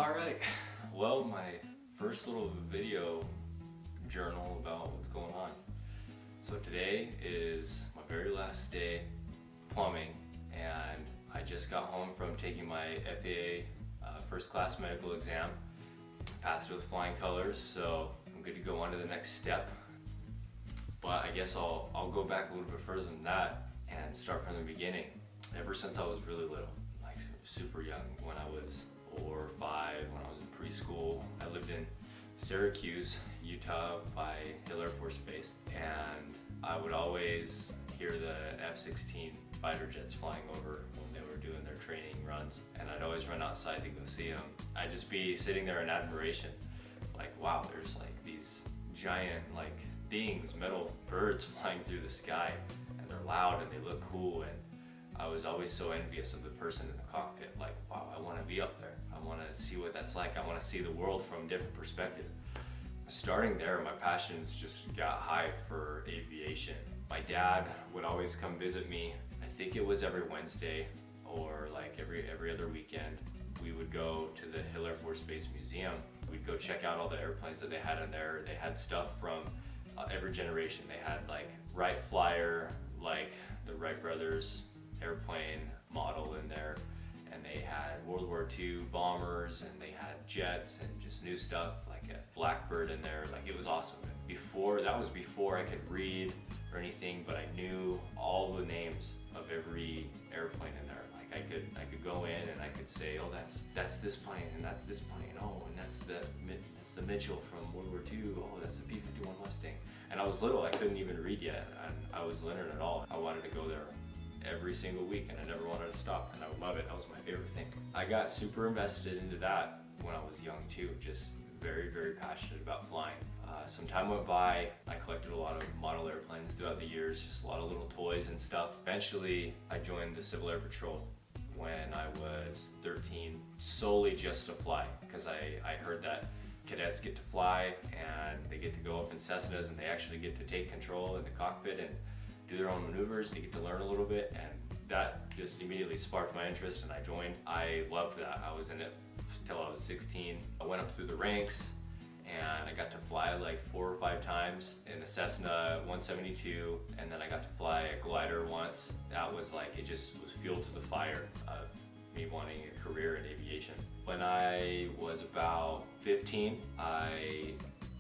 Alright, well, my first little video journal about what's going on. So today is my very last day plumbing, and I just got home from taking my FAA first class medical exam. Passed with flying colors, so I'm good to go on to the next step. But I guess I'll go back a little bit further than that and start from the beginning. Ever since I was really little, like super young, when I was 4 or 5, when I was in preschool, I lived in Syracuse, Utah by Hill Air Force Base, and I would always hear the F-16 fighter jets flying over when they were doing their training runs, and I'd always run outside to go see them. I'd just be sitting there in admiration, like, wow, there's like these giant like things, metal birds flying through the sky, and they're loud and they look cool, and I was always so envious of the person in the cockpit, like, wow, I want to be up there. I want to see what that's like. I want to see the world from a different perspective. Starting there, my passions just got high for aviation. My dad would always come visit me. I think it was every Wednesday or like every other weekend. We would go to the Hill Air Force Base Museum. We'd go check out all the airplanes that they had in there. They had stuff from every generation. They had like Wright Flyer, like the Wright brothers airplane model in there, and they had World War II bombers, and they had jets and just new stuff like a Blackbird in there. Like, it was awesome. That was before I could read or anything, but I knew all the names of every airplane in there. Like, I could go in and I could say, oh, that's this plane, and that's this plane. Oh, and that's the Mitchell from World War II. Oh, that's the P-51 Mustang. And I was little, I couldn't even read yet, and I was learning it all. I wanted to go there every single week, and I never wanted to stop, and I would love it. That was my favorite thing. I got super invested into that when I was young too, just very, very passionate about flying. Some time went by, I collected a lot of model airplanes throughout the years, just a lot of little toys and stuff. Eventually, I joined the Civil Air Patrol when I was 13, solely just to fly, because I heard that cadets get to fly, and they get to go up in Cessnas, and they actually get to take control in the cockpit and do their own maneuvers. They get to learn a little bit, and that just immediately sparked my interest, and I joined. I loved that. I was in it till I was 16. I went up through the ranks, and I got to fly like 4 or 5 times in a Cessna 172, and then I got to fly a glider once. That was like, it just was fuel to the fire of me wanting a career in aviation. When I was about 15, I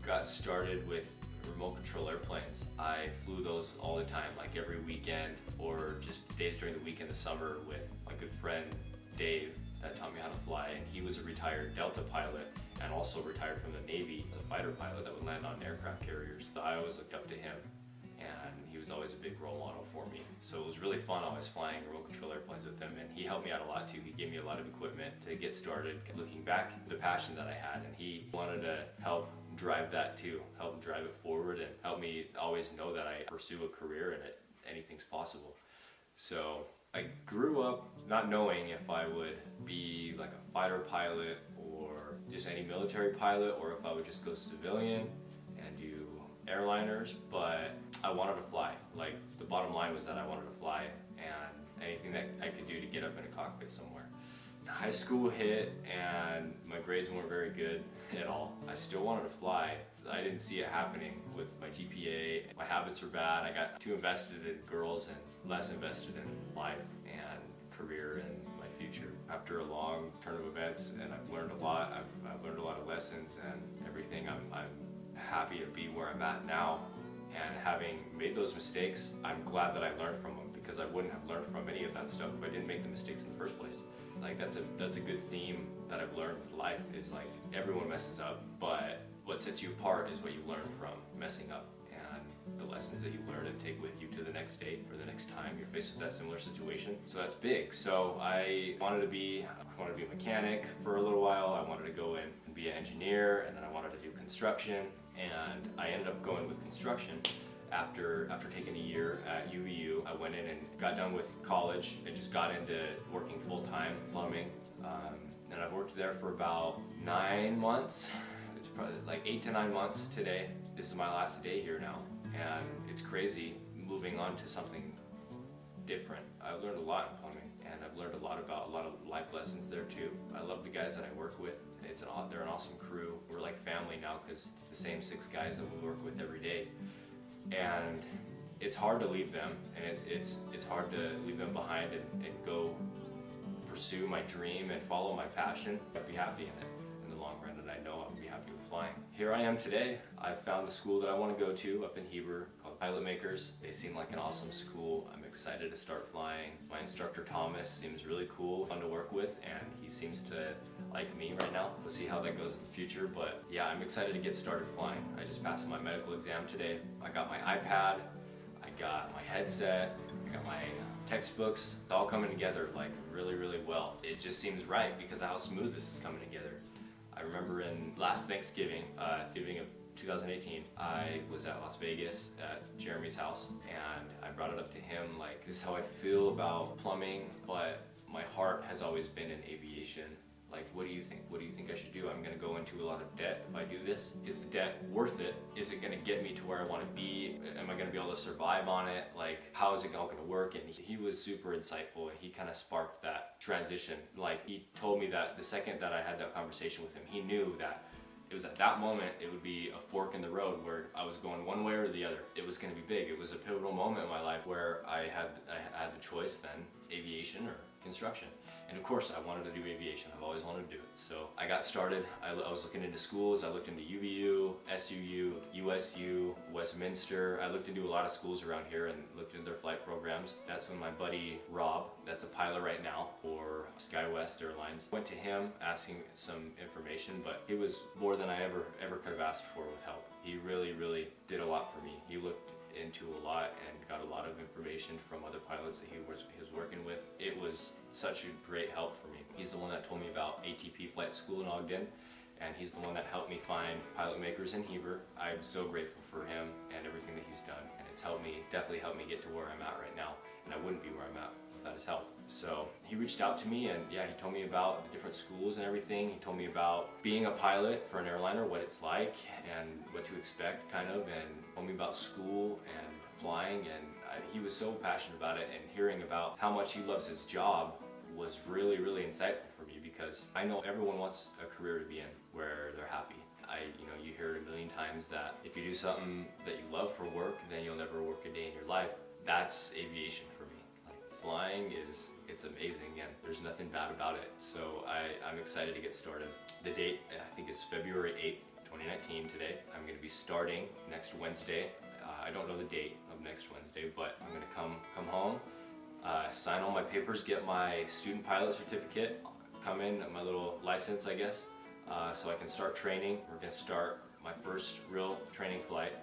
got started with remote control airplanes. I flew those all the time, like every weekend or just days during the week in the summer with my good friend Dave that taught me how to fly, and he was a retired Delta pilot and also retired from the Navy, a fighter pilot that would land on aircraft carriers. So I always looked up to him, and he was always a big role model for me. So it was really fun always flying remote control airplanes with him, and he helped me out a lot too. He gave me a lot of equipment to get started. Looking back, the passion that I had, and he wanted to help drive that too, help drive it forward, and help me always know that I pursue a career in it. Anything's possible. So I grew up not knowing if I would be like a fighter pilot or just any military pilot, or if I would just go civilian and do airliners, but I wanted to fly. Like, the bottom line was that I wanted to fly, and anything that I could do to get up in a cockpit somewhere. High school hit, and my grades weren't very good at all. I still wanted to fly. I didn't see it happening with my GPA. My habits were bad. I got too invested in girls and less invested in life and career and my future. After a long turn of events, and I've learned a lot. I've learned a lot of lessons and everything. I'm happy to be where I'm at now. And having made those mistakes, I'm glad that I learned from them, because I wouldn't have learned from any of that stuff if I didn't make the mistakes in the first place. Like, that's a good theme that I've learned with life, is like, everyone messes up, but what sets you apart is what you learn from messing up, and the lessons that you learn and take with you to the next date or the next time you're faced with that similar situation. So that's big. So I wanted to be a mechanic for a little while. I wanted to go in and be an engineer, and then I wanted to do construction, and I ended up going with construction. After taking a year at UVU, I went in and got done with college and just got into working full-time plumbing. And I've worked there for about 9 months. It's probably like 8 to 9 months today. This is my last day here now, and it's crazy moving on to something different. I learned a lot in plumbing, and I've learned a lot about a lot of life lessons there too. I love the guys that I work with. They're an awesome crew. We're like family now because it's the same 6 guys that we work with every day. And it's hard to leave them, and it's hard to leave them behind and go pursue my dream and follow my passion. I'd be happy in it in the long run, and I know I'll be happy with flying. Here I am today. I've found the school that I want to go to up in Heber called Pilot Makers. They seem like an awesome school. I'm excited to start flying. My instructor Thomas seems really cool, fun to work with, and he seems to like me right now. We'll see how that goes in the future, but yeah, I'm excited to get started flying. I just passed my medical exam today. I got my iPad, I got my headset, I got my textbooks. It's all coming together like really, really well. It just seems right because of how smooth this is coming together. I remember in last Thanksgiving, Thanksgiving of 2018, I was at Las Vegas at Jeremy's house, and I brought it up to him like, this is how I feel about plumbing, but my heart has always been in aviation. Like, what do you think? What do you think I should do? I'm gonna go into a lot of debt if I do this. Is the debt worth it? Is it gonna get me to where I wanna be? Am I gonna be able to survive on it? Like, how is it all gonna work? And he was super insightful, and he kind of sparked that transition. Like, he told me that the second that I had that conversation with him, he knew that it was at that moment it would be a fork in the road where I was going one way or the other. It was gonna be big. It was a pivotal moment in my life where I had the choice then, aviation or construction. And of course I wanted to do aviation. I've always wanted to do it. So I got started. I was looking into schools. I looked into UVU, SUU, USU, Westminster. I looked into a lot of schools around here and looked into their flight programs. That's when my buddy Rob, that's a pilot right now for SkyWest Airlines, went to him asking some information, but it was more than I ever could have asked for with help. He really, really did a lot for me. He looked into a lot and got a lot of information from other pilots that he was working with. It was such a great help for me. He's the one that told me about ATP Flight School in Ogden, and he's the one that helped me find Pilot Makers in Heber. I'm so grateful for him and everything that he's done, and it's definitely helped me get to where I'm at right now, and I wouldn't be where I'm at without his help. So he reached out to me, and yeah, he told me about the different schools and everything. He told me about being a pilot for an airliner, what it's like and what to expect kind of, and told me about school and flying, and he was so passionate about it, and hearing about how much he loves his job was really, really insightful for me, because I know everyone wants a career to be in where they're happy. You hear it a million times that if you do something that you love for work, then you'll never work a day in your life. That's aviation for me. Like, flying it's amazing, and there's nothing bad about it. So I'm excited to get started. The date, I think, is February 8th, 2019 today. I'm going to be starting next Wednesday. I don't know the date of next Wednesday, but I'm going to come home, sign all my papers, get my student pilot certificate, come in my little license, I guess, so I can start training. We're going to start my first real training flight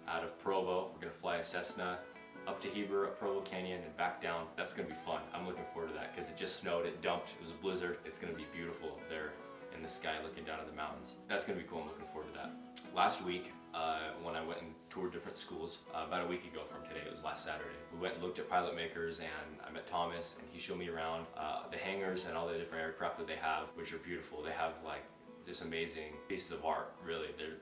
out of Provo. We're going to fly a Cessna up to Heber, up Provo Canyon, and back down. That's going to be fun. I'm looking forward to that because it just snowed, it dumped, it was a blizzard. It's going to be beautiful up there in the sky looking down at the mountains. That's going to be cool. I'm looking forward to that. Last week, when I went and toured different schools, about a week ago from today, it was last Saturday, we went and looked at Pilot Makers, and I met Thomas, and he showed me around the hangars and all the different aircraft that they have, which are beautiful. They have like just amazing pieces of art, really. They're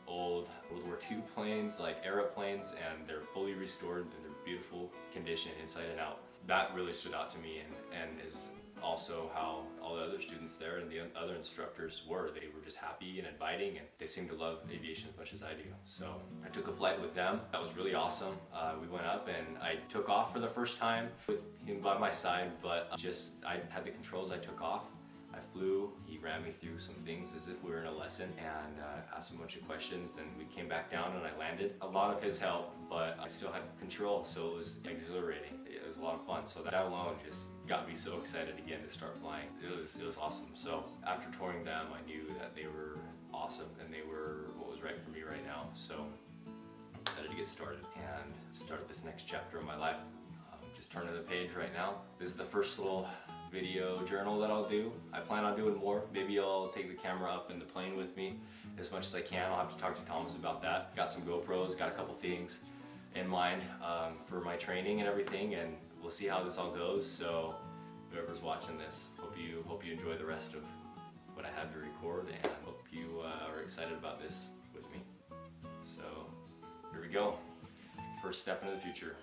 old World War II planes, like aeroplanes, and they're fully restored and they're beautiful condition inside and out. That really stood out to me, and is also how all the other students there and the other instructors were. They were just happy and inviting, and they seemed to love aviation as much as I do. So I took a flight with them. That was really awesome. We went up and I took off for the first time with him by my side, but I had the controls. I took off. I flew, he ran me through some things as if we were in a lesson, and asked him a bunch of questions. Then we came back down and I landed. A lot of his help, but I still had control, so it was exhilarating. It was a lot of fun. So that alone just got me so excited again to start flying. It was awesome. So after touring them, I knew that they were awesome and they were what was right for me right now. So I'm excited to get started and start this next chapter of my life. Just turning the page right now. This is the first little video journal that I'll do. I plan on doing more. Maybe I'll take the camera up in the plane with me as much as I can. I'll have to talk to Thomas about that. Got some GoPros, got a couple things in mind for my training and everything, and we'll see how this all goes. So whoever's watching this, hope you enjoy the rest of what I had to record, and hope you are excited about this with me. So here we go. First step into the future.